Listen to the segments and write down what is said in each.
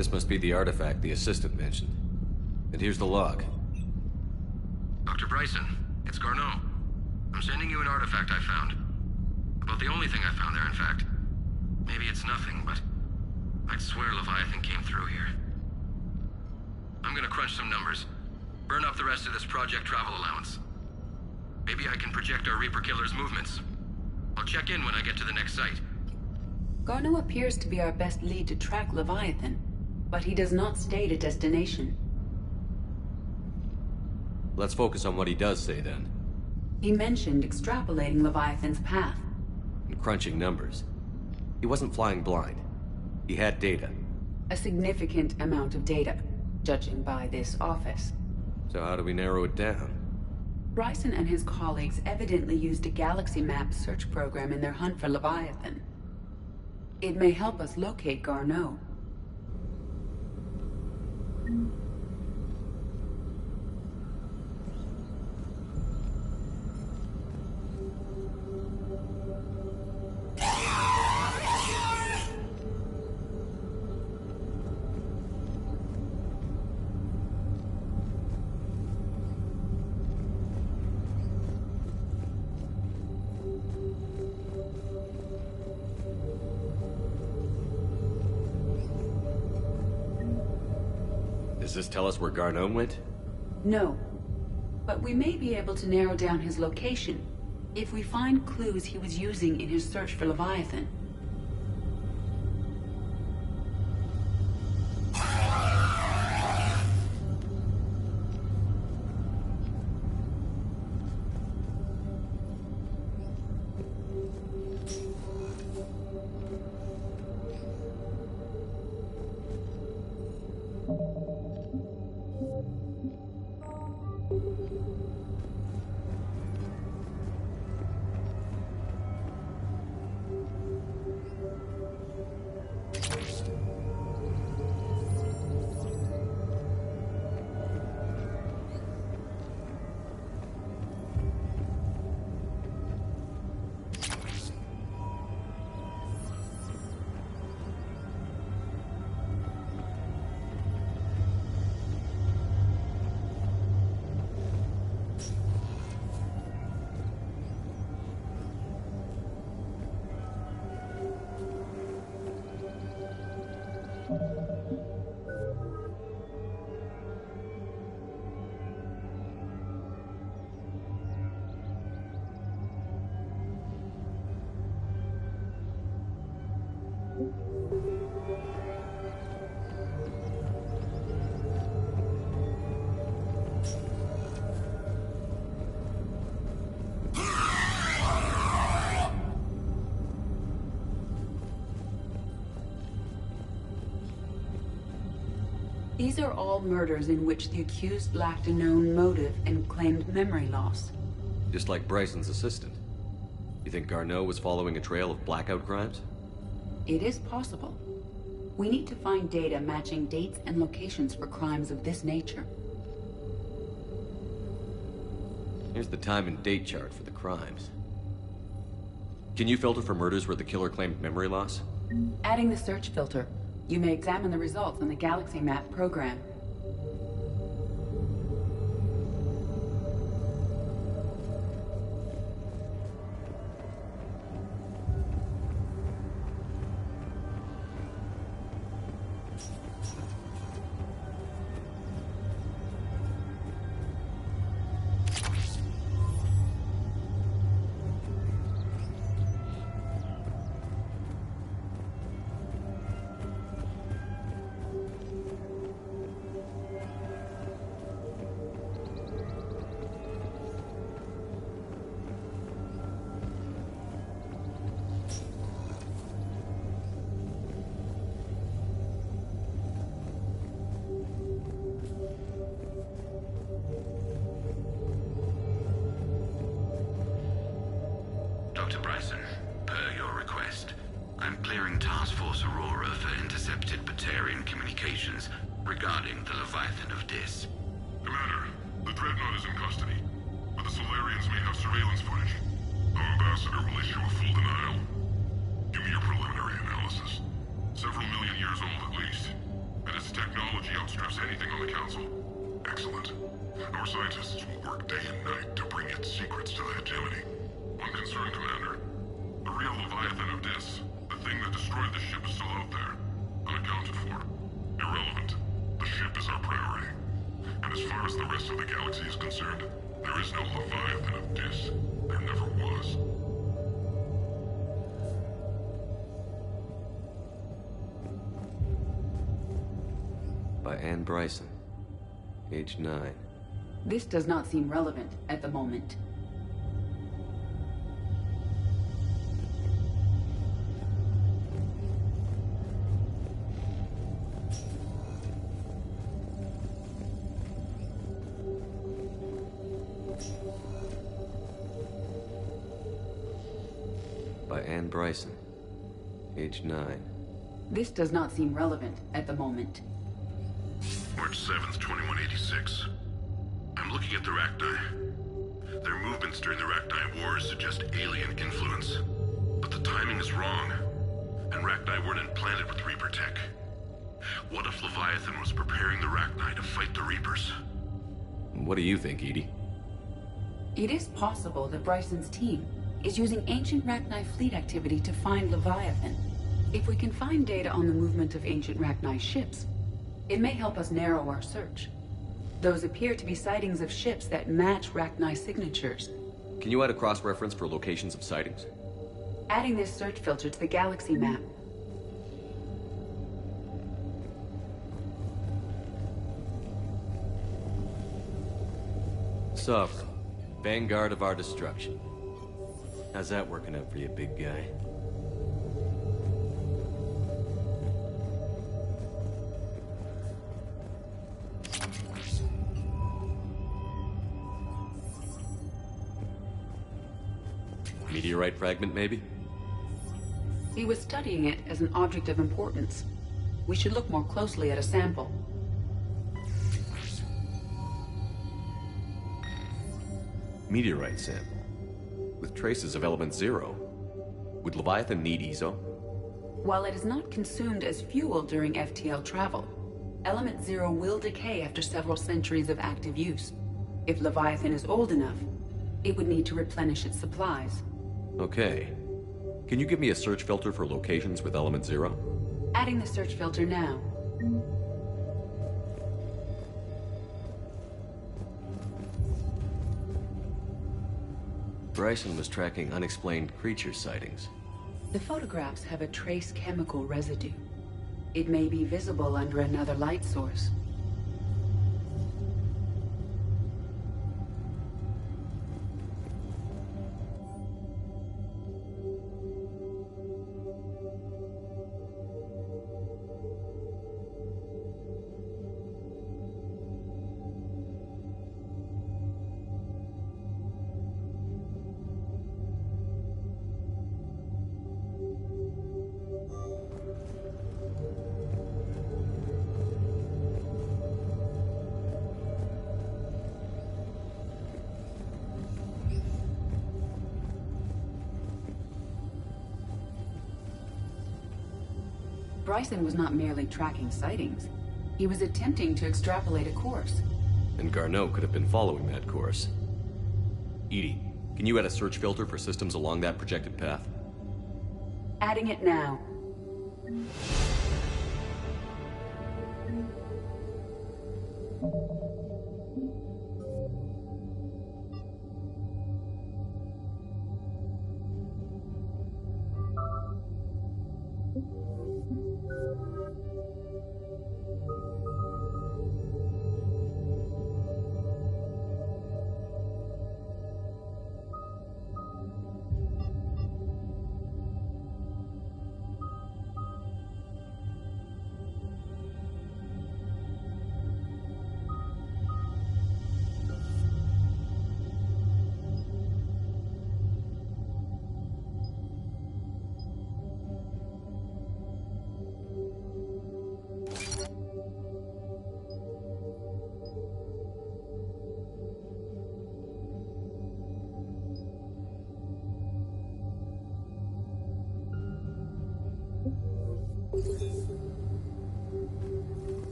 This must be the artifact the assistant mentioned. And here's the log. Dr. Bryson, it's Garneau. I'm sending you an artifact I found. About the only thing I found there, in fact. Maybe it's nothing, but I'd swear Leviathan came through here. I'm gonna crunch some numbers. Burn up the rest of this project travel allowance. Maybe I can project our Reaper Killer's movements. I'll check in when I get to the next site. Garneau appears to be our best lead to track Leviathan, but he does not state a destination. Let's focus on what he does say then. He mentioned extrapolating Leviathan's path. And crunching numbers. He wasn't flying blind. He had data. A significant amount of data, judging by this office. So how do we narrow it down? Bryson and his colleagues evidently used a galaxy map search program in their hunt for Leviathan. It may help us locate Garneau. Does this tell us where Garneau went? No, but we may be able to narrow down his location if we find clues he was using in his search for Leviathan. These are all murders in which the accused lacked a known motive and claimed memory loss. Just like Bryson's assistant. You think Garneau was following a trail of blackout crimes? It is possible. We need to find data matching dates and locations for crimes of this nature. Here's the time and date chart for the crimes. Can you filter for murders where the killer claimed memory loss? Adding the search filter, you may examine the results on the Galaxy Map program. Dr. Bryson, per your request, I'm clearing Task Force Aurora for intercepted Batarian communications regarding the Leviathan of Dis. Commander, the Dreadnought is in custody, but the Solarians may have surveillance footage. Our ambassador will issue a full denial. Give me your preliminary analysis. Several million years old at least. It Council. Excellent. Our scientists will work day and night to bring its secrets to the hegemony. One concern, Commander. The real Leviathan of Dis, the thing that destroyed the ship, is still out there. Unaccounted for. Irrelevant. The ship is our priority. And as far as the rest of the galaxy is concerned, there is no Leviathan of Dis. There never was. By Anne Bryson. Age 9. This does not seem relevant at the moment. By Anne Bryson. Age 9. This does not seem relevant at the moment. March 7th, 2186. I'm looking at the Rachni. Their movements during the Rachni Wars suggest alien influence. But the timing is wrong. And Rachni weren't implanted with Reaper tech. What if Leviathan was preparing the Rachni to fight the Reapers? What do you think, Edie? It is possible that Bryson's team is using ancient Rachni fleet activity to find Leviathan. If we can find data on the movement of ancient Rachni ships, it may help us narrow our search. Those appear to be sightings of ships that match Rachni signatures. Can you add a cross-reference for locations of sightings? Adding this search filter to the galaxy map. Sovereign. Vanguard of our destruction. How's that working out for you, big guy? Meteorite fragment, maybe? He was studying it as an object of importance. We should look more closely at a sample. Meteorite sample. With traces of element 0. Would Leviathan need ESO? While it is not consumed as fuel during FTL travel, element 0 will decay after several centuries of active use. If Leviathan is old enough, it would need to replenish its supplies. Okay. Can you give me a search filter for locations with element 0? Adding the search filter now. Bryson was tracking unexplained creature sightings. The photographs have a trace chemical residue. It may be visible under another light source. Bryson was not merely tracking sightings. He was attempting to extrapolate a course. And Garneau could have been following that course. Edie, can you add a search filter for systems along that projected path? Adding it now.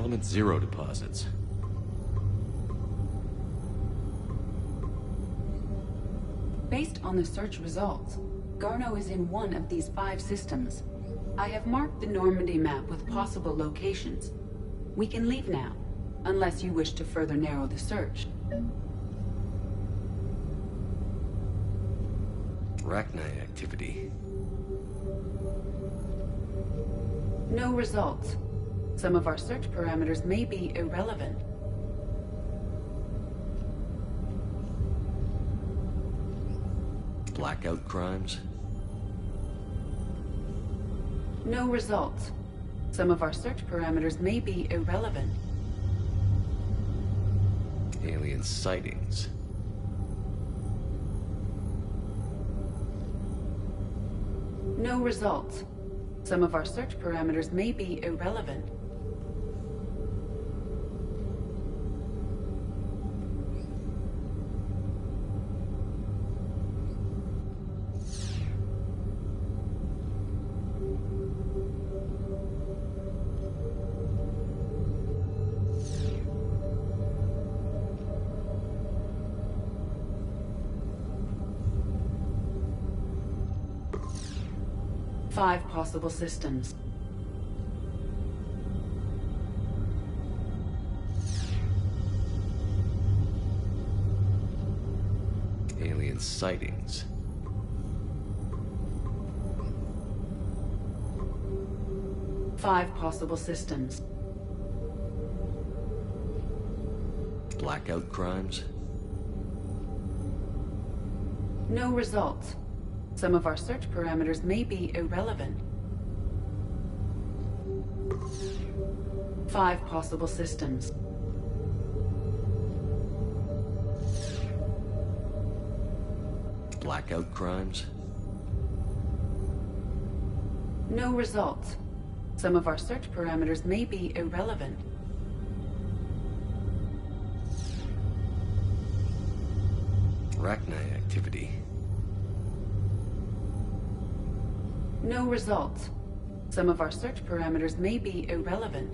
Element 0 deposits. Based on the search results, Garneau is in one of these 5 systems. I have marked the Normandy map with possible locations. We can leave now, unless you wish to further narrow the search. Arachnite activity. No results. Some of our search parameters may be irrelevant. Blackout crimes. No results. Some of our search parameters may be irrelevant. Alien sightings. No results. Some of our search parameters may be irrelevant. Five possible systems. Alien sightings. Five possible systems. Blackout crimes. No results. Some of our search parameters may be irrelevant. Five possible systems. Blackout crimes. No results. Some of our search parameters may be irrelevant. Arachnite activity. No results. Some of our search parameters may be irrelevant.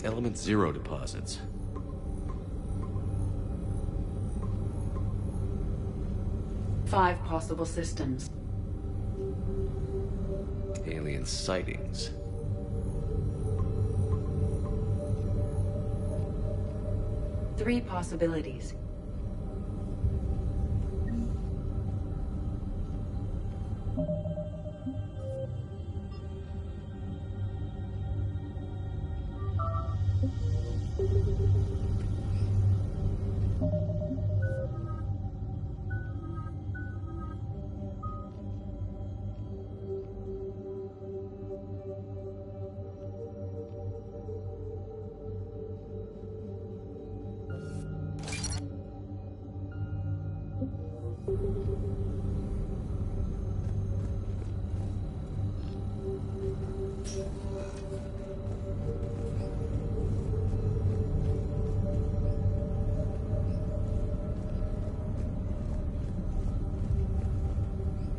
Element 0 deposits. Five possible systems. Alien sightings. Three possibilities.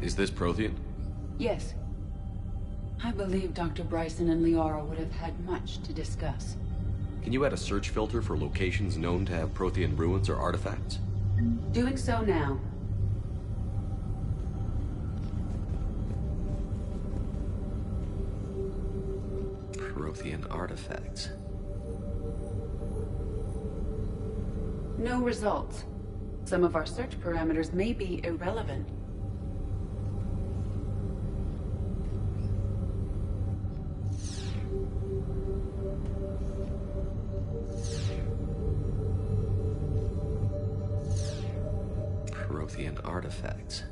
Is this Prothean? Yes. I believe Dr. Bryson and Liara would have had much to discuss. Can you add a search filter for locations known to have Prothean ruins or artifacts? Doing so now. Prothean artifacts. No results. Some of our search parameters may be irrelevant. Prothean artifacts.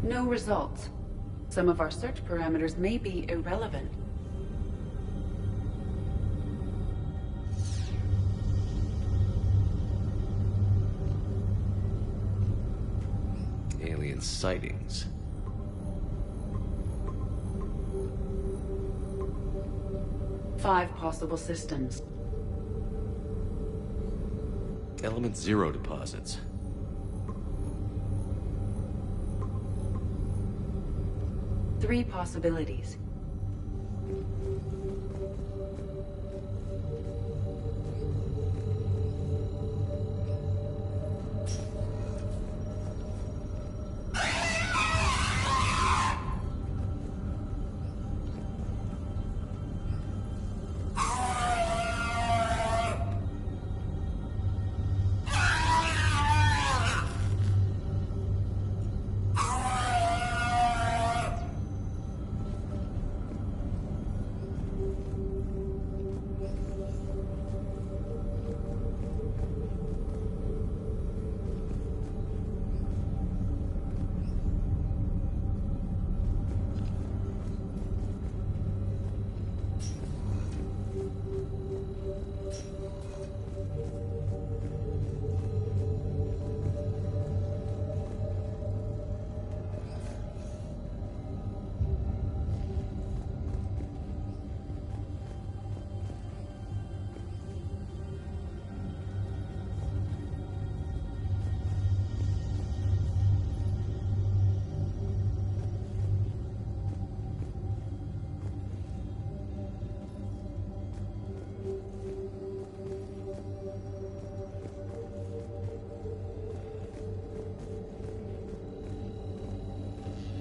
No results. Some of our search parameters may be irrelevant. Alien sightings. Five possible systems. Element 0 deposits. 3 possibilities.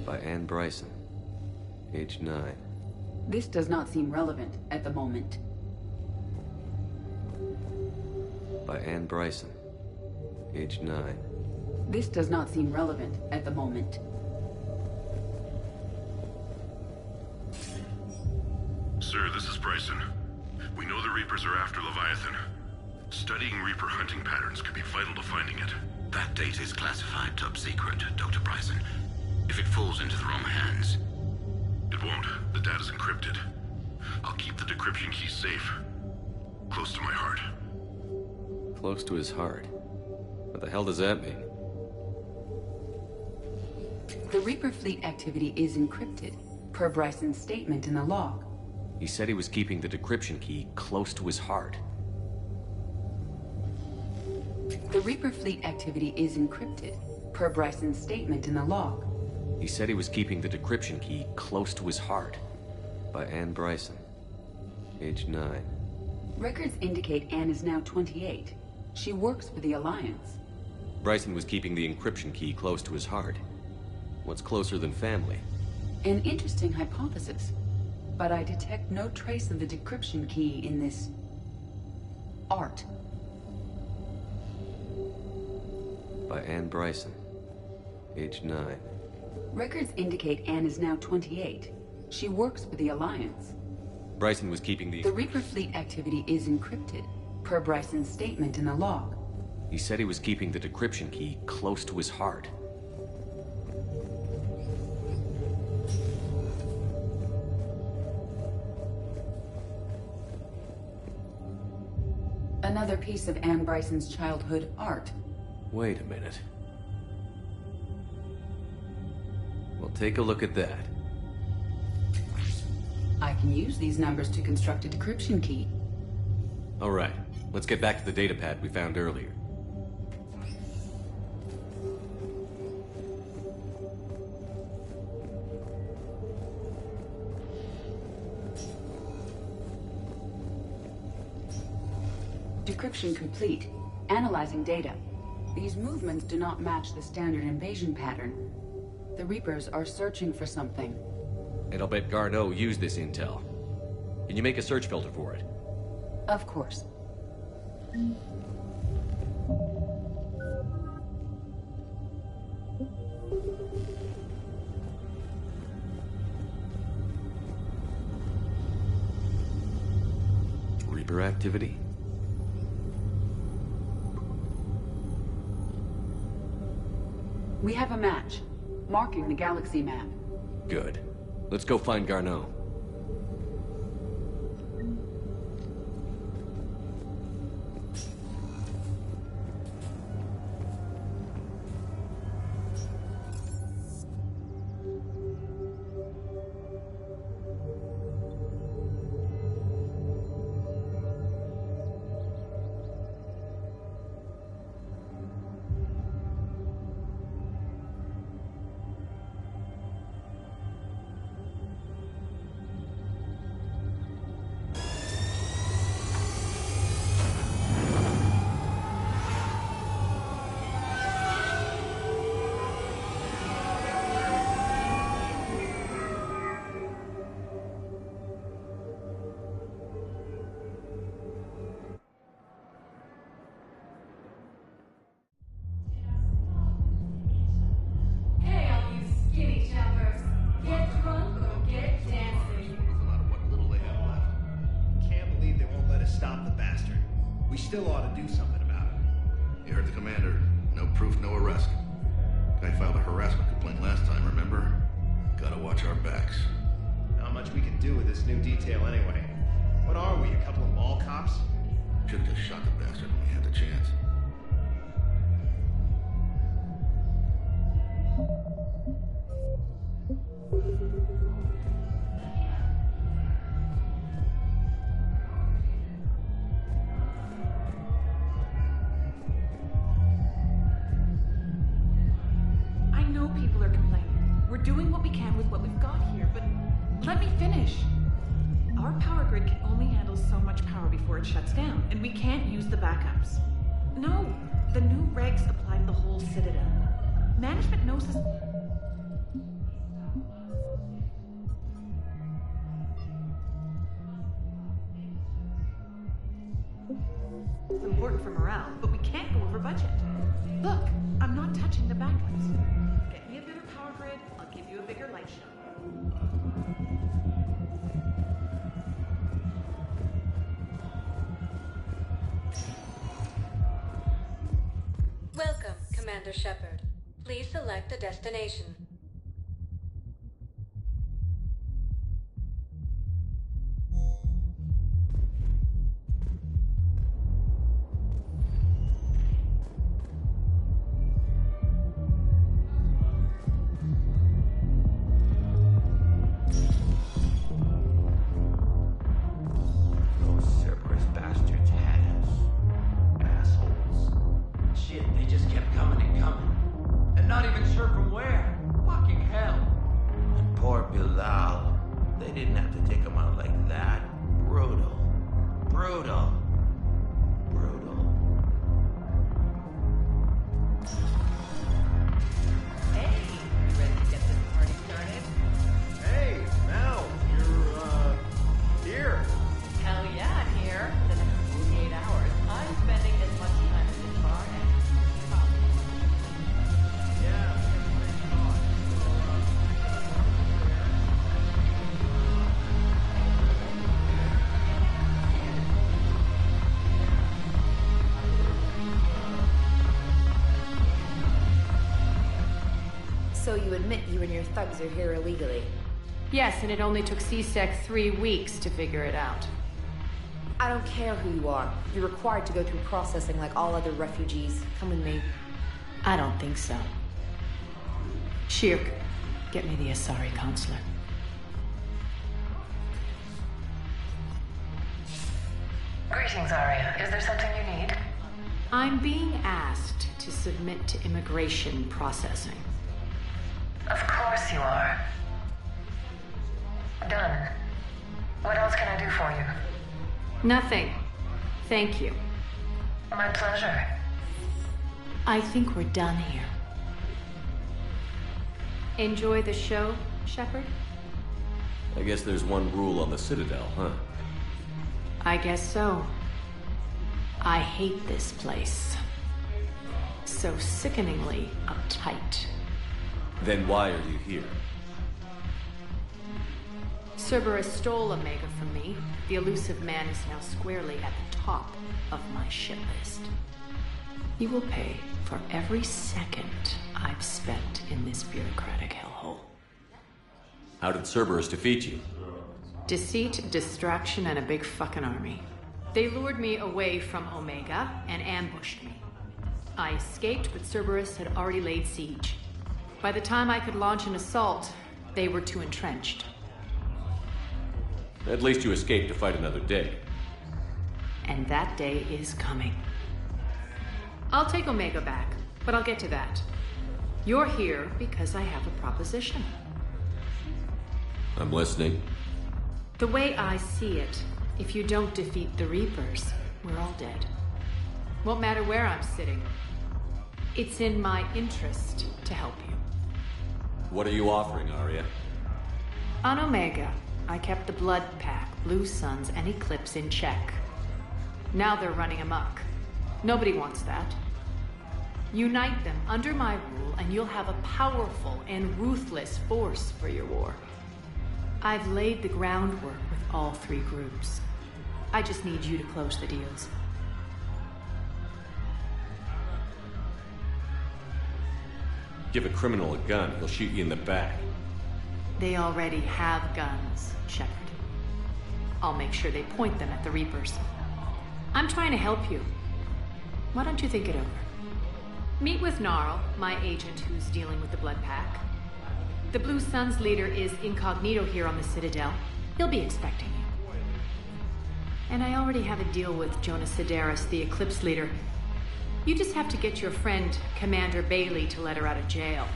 By Anne Bryson, age 9. This does not seem relevant at the moment. By Anne Bryson, age 9. This does not seem relevant at the moment. Sir, this is Bryson. We know the Reapers are after Leviathan. Studying Reaper hunting patterns could be vital to finding it. That data is classified top secret, Dr. Bryson. If it falls into the wrong hands... It won't. The data's encrypted. I'll keep the decryption key safe. Close to my heart. Close to his heart. What the hell does that mean? The Reaper fleet activity is encrypted, per Bryson's statement in the log. He said he was keeping the decryption key close to his heart. The Reaper fleet activity is encrypted, per Bryson's statement in the log. He said he was keeping the decryption key close to his heart. By Anne Bryson, age 9. Records indicate Anne is now 28. She works for the Alliance. Bryson was keeping the encryption key close to his heart. What's closer than family? An interesting hypothesis, but I detect no trace of the decryption key in this... art. By Anne Bryson, age 9. Records indicate Anne is now 28. She works for the Alliance. Bryson was keeping The Reaper fleet activity is encrypted, per Bryson's statement in the log. He said he was keeping the decryption key close to his heart. Another piece of Anne Bryson's childhood art. Wait a minute. Well, take a look at that. I can use these numbers to construct a decryption key. All right, let's get back to the datapad we found earlier. Decryption complete. Analyzing data. These movements do not match the standard invasion pattern. The Reapers are searching for something. And I'll bet Garneau used this intel. Can you make a search filter for it? Of course. Reaper activity? We have a match, marking the galaxy map. Good. Let's go find Garneau. still ought to do something about it. You heard the commander. No proof, no arrest. Guy filed a harassment complaint last time, remember? Gotta watch our backs. Not much we can do with this new detail anyway. What are we, a couple of mall cops? Should've just shot the bastard when we had the chance. I know people are complaining. We're doing what we can with what we've got here, but let me finish. Our power grid can only handle so much power before it shuts down, and we can't use the backups. No, the new regs apply to the whole Citadel. Management knows this. It's important for morale, but we can't go over budget. Look, I'm not touching the backups. Get me a bigger power grid, I'll give you a bigger light show. Welcome, Commander Shepard. Please select a destination. Those Cerberus bastards had us. Assholes. Shit, they just kept coming and coming. And not even sure from where. Fucking hell. And poor Bilal. They didn't have to take him out like that. Brutal. Brutal. Brutal. Hey, you ready to get this party started? Hey, Mel, you're, here. Hell yeah, I'm here. The next 48 hours, I'm spending as much time at this bar as possible. Yeah, So you admit you and your thugs are here illegally? Yes, and it only took C-Sec 3 weeks to figure it out. I don't care who you are. You're required to go through processing like all other refugees. Come with me. I don't think so. Shirk, get me the Asari consulate. Greetings, Arya. Is there something you need? I'm being asked to submit to immigration processing. Of course you are. Done. What else can I do for you? Nothing. Thank you. My pleasure. I think we're done here. Enjoy the show, Shepard? I guess there's one rule on the Citadel, huh? I guess so. I hate this place. So sickeningly uptight. Then why are you here? Cerberus stole Omega from me. The elusive man is now squarely at the top of my shit list. He will pay for every second I've spent in this bureaucratic hellhole. How did Cerberus defeat you? Deceit, distraction, and a big fucking army. They lured me away from Omega and ambushed me. I escaped, but Cerberus had already laid siege. By the time I could launch an assault, they were too entrenched. At least you escaped to fight another day. And that day is coming. I'll take Omega back, but I'll get to that. You're here because I have a proposition. I'm listening. The way I see it, if you don't defeat the Reapers, we're all dead. Won't matter where I'm sitting. It's in my interest to help you. What are you offering, Arya? On Omega, I kept the Blood Pack, Blue Suns, and Eclipse in check. Now they're running amok. Nobody wants that. Unite them under my rule, and you'll have a powerful and ruthless force for your war. I've laid the groundwork with all three groups. I just need you to close the deals. Give a criminal a gun, he'll shoot you in the back. They already have guns, Shepard. I'll make sure they point them at the Reapers. I'm trying to help you. Why don't you think it over? Meet with Gnarl, my agent who's dealing with the Blood Pack. The Blue Suns leader is incognito here on the Citadel. He'll be expecting you. And I already have a deal with Jonas Sedaris, the Eclipse leader. You just have to get your friend, Commander Bailey, to let her out of jail.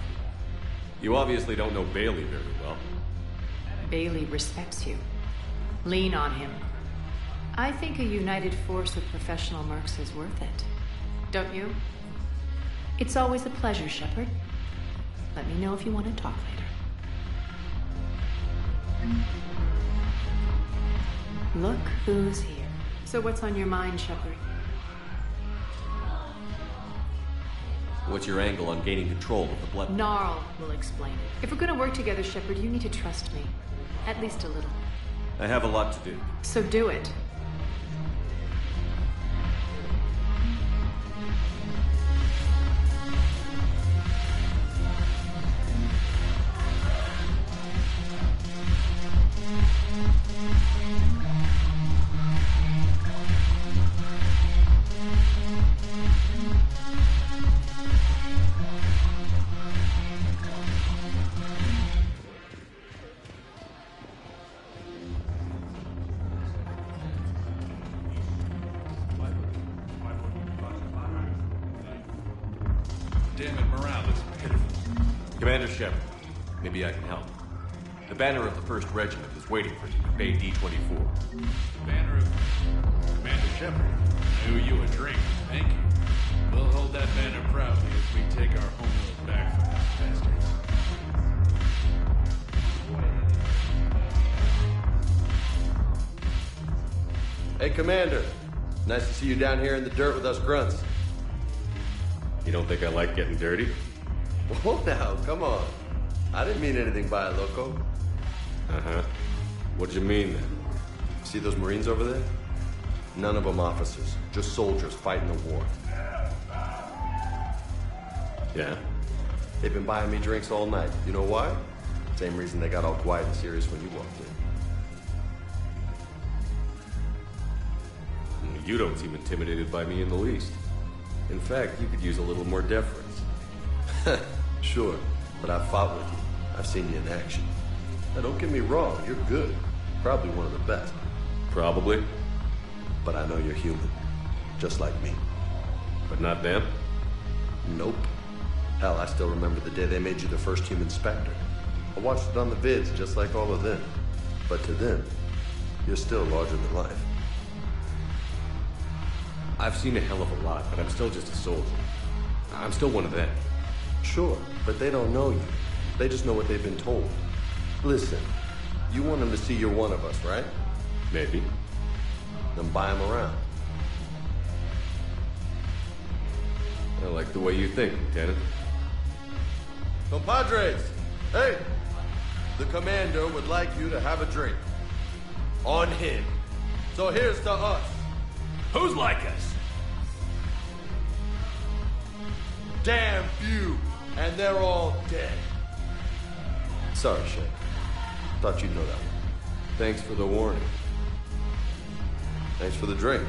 You obviously don't know Bailey very well. Bailey respects you. Lean on him. I think a united force of professional mercs is worth it. Don't you? It's always a pleasure, Shepard. Let me know if you want to talk later. Look who's here. So what's on your mind, Shepard? What's your angle on gaining control of the Blood? Gnarl will explain it. If we're gonna work together, Shepard, you need to trust me. At least a little. I have a lot to do. So do it. Damn it, morale is pitiful. Commander Shepard, maybe I can help. The banner of the 1st Regiment is waiting for you at Bay D-24. Banner of... Commander Shepard, I owe you a drink. Thank you. We'll hold that banner proudly as we take our homeworld back from these bastards. Hey, Commander. Nice to see you down here in the dirt with us grunts. You don't think I like getting dirty? Whoa now, come on. I didn't mean anything by it, loco. Uh-huh. What'd you mean, then? See those Marines over there? None of them officers, just soldiers fighting the war. Yeah? They've been buying me drinks all night. You know why? Same reason they got all quiet and serious when you walked in. You don't seem intimidated by me in the least. In fact, you could use a little more deference. Sure, but I've fought with you. I've seen you in action. Now, don't get me wrong, you're good. Probably one of the best. Probably. But I know you're human. Just like me. But not them? Nope. Hell, I still remember the day they made you the first human Spectre. I watched it on the vids, just like all of them. But to them, you're still larger than life. I've seen a hell of a lot, but I'm still just a soldier. I'm still one of them. Sure, but they don't know you. They just know what they've been told. Listen, you want them to see you're one of us, right? Maybe. Then buy them around. I like the way you think, Lieutenant. Compadres! Hey! The commander would like you to have a drink. On him. So here's to us. Who's like us? Damn few, and they're all dead. Sorry, Shay. Thought you'd know that one. Thanks for the warning. Thanks for the drink.